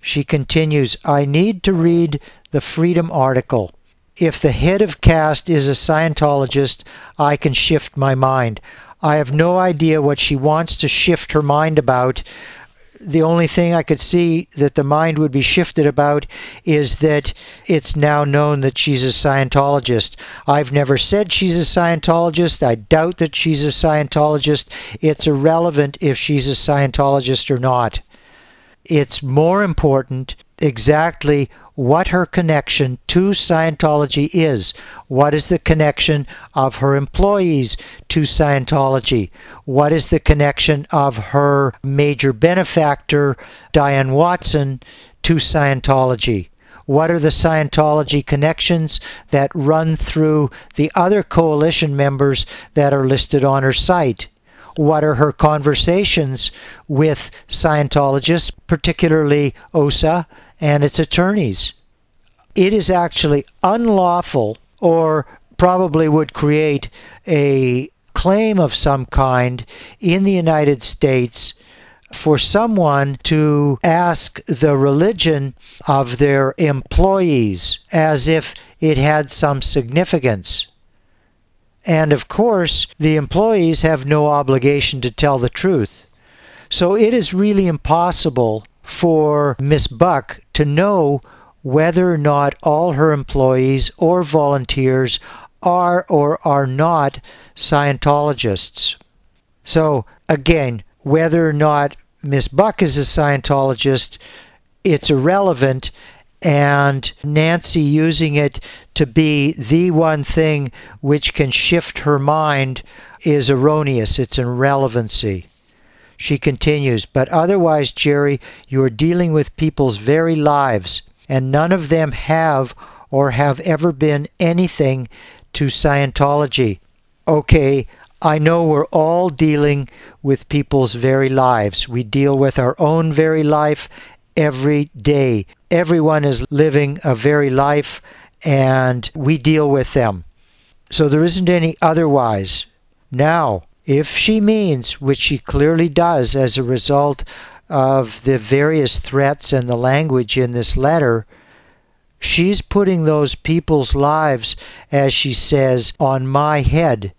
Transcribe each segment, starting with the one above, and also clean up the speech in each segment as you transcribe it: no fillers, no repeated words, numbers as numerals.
She continues, I need to read the Freedom article. If the head of caste is a Scientologist, I can shift my mind. I have no idea what she wants to shift her mind about. The only thing I could see that the mind would be shifted about is that it's now known that she's a Scientologist. I've never said she's a Scientologist. I doubt that she's a Scientologist. It's irrelevant if she's a Scientologist or not. It's more important exactly what her connection to Scientology is. What is the connection of her employees to Scientology? What is the connection of her major benefactor, Diane Watson, to Scientology? What are the Scientology connections that run through the other coalition members that are listed on her site? What are her conversations with Scientologists, particularly OSA and its attorneys? It is actually unlawful, or probably would create a claim of some kind in the United States, for someone to ask the religion of their employees as if it had some significance. And of course, the employees have no obligation to tell the truth. So it is really impossible for Miss Buck to know whether or not all her employees or volunteers are or are not Scientologists. So again, whether or not Miss Buck is a Scientologist, it's irrelevant, and Nancy using it to be the one thing which can shift her mind is erroneous. It's an irrelevancy. She continues, but otherwise, Gerry, you are dealing with people's very lives, and none of them have or have ever been anything to Scientology. Okay, I know we're all dealing with people's very lives. We deal with our own very life every day. Everyone is living a very life, and we deal with them. So there isn't any otherwise. Now, if she means, which she clearly does as a result of the various threats and the language in this letter, she's putting those people's lives, as she says, on my head.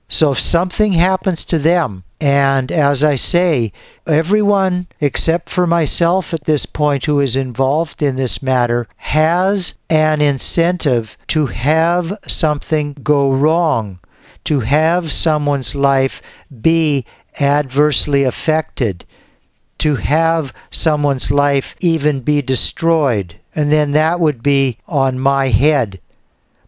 So if something happens to them, and as I say, everyone except for myself at this point who is involved in this matter has an incentive to have something go wrong, to have someone's life be adversely affected, to have someone's life even be destroyed, and then that would be on my head.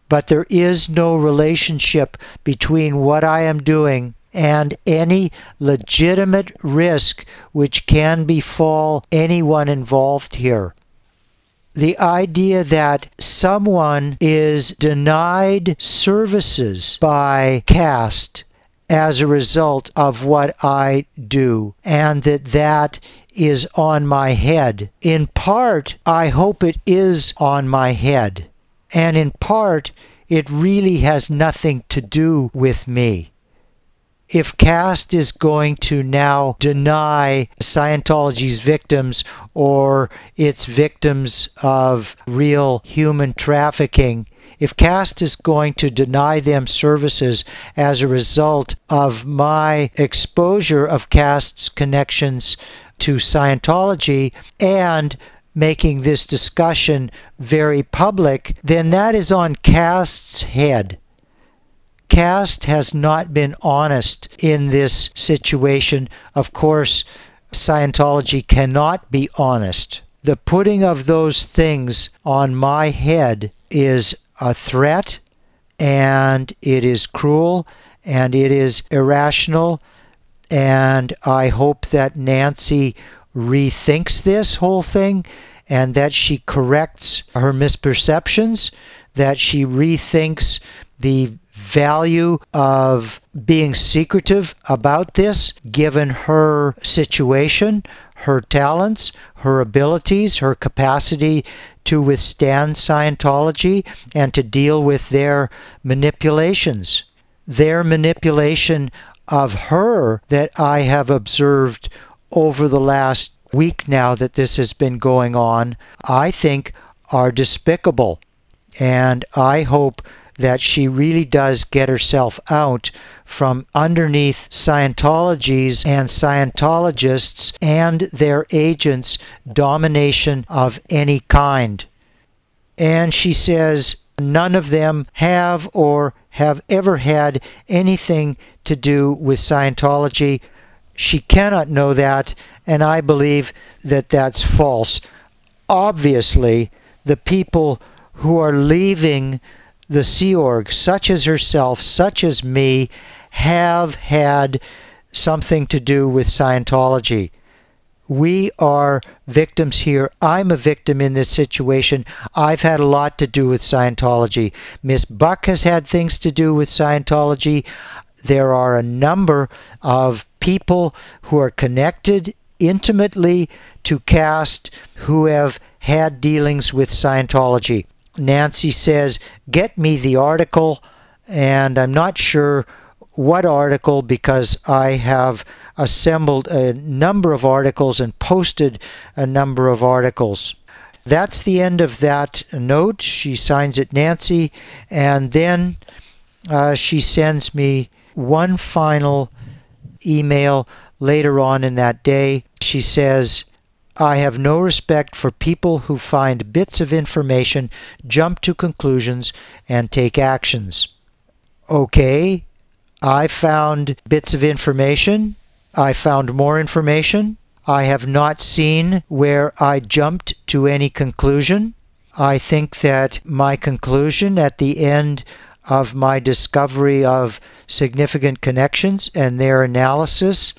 But there is no relationship between what I am doing and any legitimate risk which can befall anyone involved here. The idea that someone is denied services by caste as a result of what I do, and that is on my head. In part, I hope it is on my head. And in part, it really has nothing to do with me. If caste is going to now deny Scientology's victims or its victims of real human trafficking, if caste is going to deny them services as a result of my exposure of caste's connections to Scientology and making this discussion very public, then that is on caste's head. Caste has not been honest in this situation. Of course, Scientology cannot be honest. The putting of those things on my head is a threat, and it is cruel, and it is irrational, and I hope that Nancy rethinks this whole thing and that she corrects her misperceptions, that she rethinks the value of being secretive about this, given her situation, her talents, her abilities, her capacity to withstand Scientology and to deal with their manipulations. Their manipulation of her that I have observed over the last week now that this has been going on, I think are despicable. And I hope that she really does get herself out from underneath Scientology's and Scientologists and their agents' domination of any kind. And she says none of them have or have ever had anything to do with Scientology. She cannot know that, and I believe that that's false. Obviously, the people who are leaving the Sea Org, such as herself, such as me, have had something to do with Scientology. We are victims here. I'm a victim in this situation. I've had a lot to do with Scientology. Miss Buck has had things to do with Scientology. There are a number of people who are connected intimately to caste who have had dealings with Scientology. Nancy says, get me the article, and I'm not sure what article because I have assembled a number of articles and posted a number of articles. That's the end of that note. She signs it Nancy, and then she sends me one final email later on in that day. She says, I have no respect for people who find bits of information, jump to conclusions, and take actions. Okay, I found bits of information. I found more information. I have not seen where I jumped to any conclusion. I think that my conclusion at the end of my discovery of significant connections and their analysis,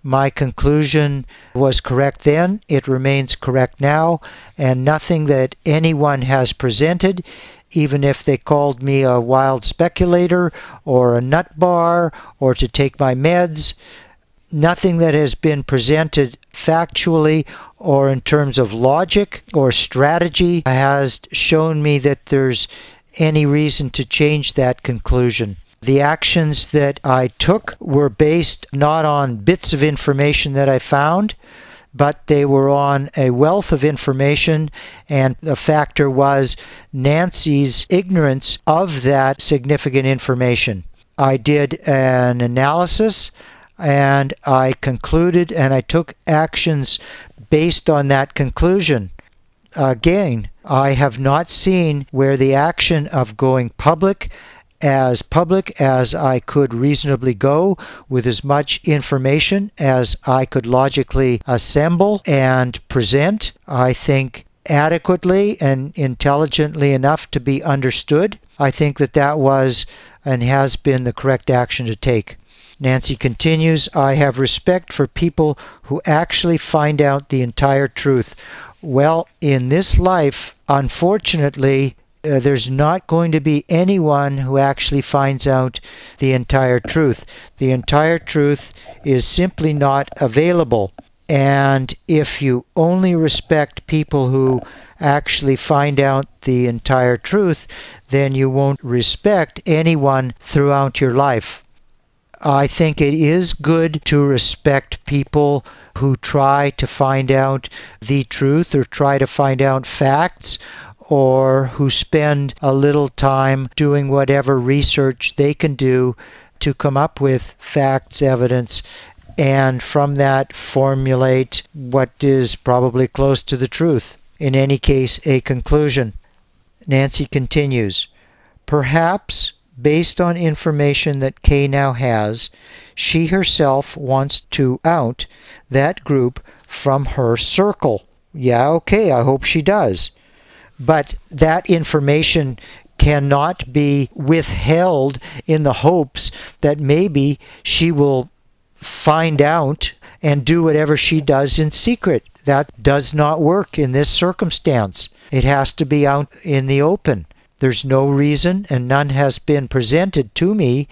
my conclusion was correct then, it remains correct now, and nothing that anyone has presented, even if they called me a wild speculator or a nut bar or to take my meds, nothing that has been presented factually or in terms of logic or strategy has shown me that there's any reason to change that conclusion. The actions that I took were based not on bits of information that I found, but they were on a wealth of information, and the factor was Nancy's ignorance of that significant information. I did an analysis, and I concluded, and I took actions based on that conclusion. Again, I have not seen where the action of going public as I could reasonably go with as much information as I could logically assemble and present, I think adequately and intelligently enough to be understood. I think that that was and has been the correct action to take. Nancy continues, I have respect for people who actually find out the entire truth. Well, in this life, unfortunately, there's not going to be anyone who actually finds out the entire truth. The entire truth is simply not available. And if you only respect people who actually find out the entire truth, then you won't respect anyone throughout your life. I think it is good to respect people who try to find out the truth or try to find out facts, or who spend a little time doing whatever research they can do to come up with facts, evidence, and from that formulate what is probably close to the truth. In any case, a conclusion. Nancy continues, perhaps based on information that Kay now has, she herself wants to out that group from her circle. Yeah, okay, I hope she does. But that information cannot be withheld in the hopes that maybe she will find out and do whatever she does in secret. That does not work in this circumstance. It has to be out in the open. There's no reason, and none has been presented to me,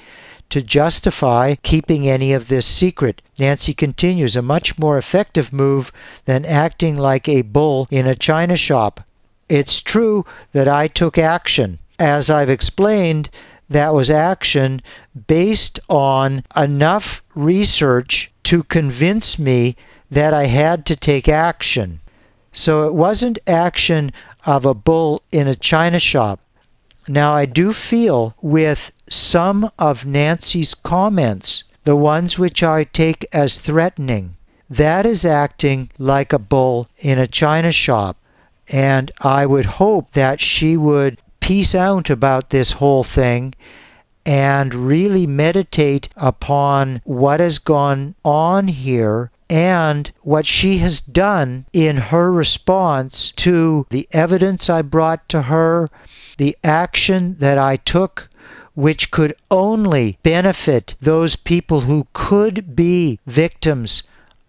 to justify keeping any of this secret. Nancy continues, a much more effective move than acting like a bull in a china shop. It's true that I took action. As I've explained, that was action based on enough research to convince me that I had to take action. So it wasn't action of a bull in a china shop. Now, I do feel with some of Nancy's comments, the ones which I take as threatening, that is acting like a bull in a china shop. And I would hope that she would peace out about this whole thing and really meditate upon what has gone on here and what she has done in her response to the evidence I brought to her, the action that I took, which could only benefit those people who could be victims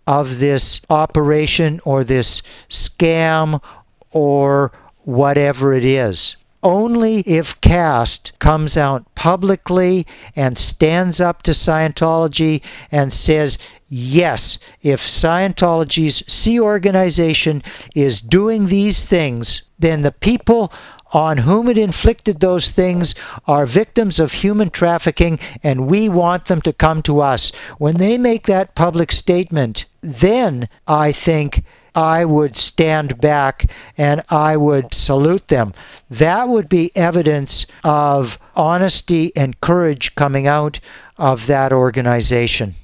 of this operation or this scam or whatever it is. Only if caste comes out publicly and stands up to Scientology and says, yes, if Scientology's C organization is doing these things, then the people on whom it inflicted those things are victims of human trafficking, and we want them to come to us. When they make that public statement, then I think I would stand back and I would salute them. That would be evidence of honesty and courage coming out of that organization.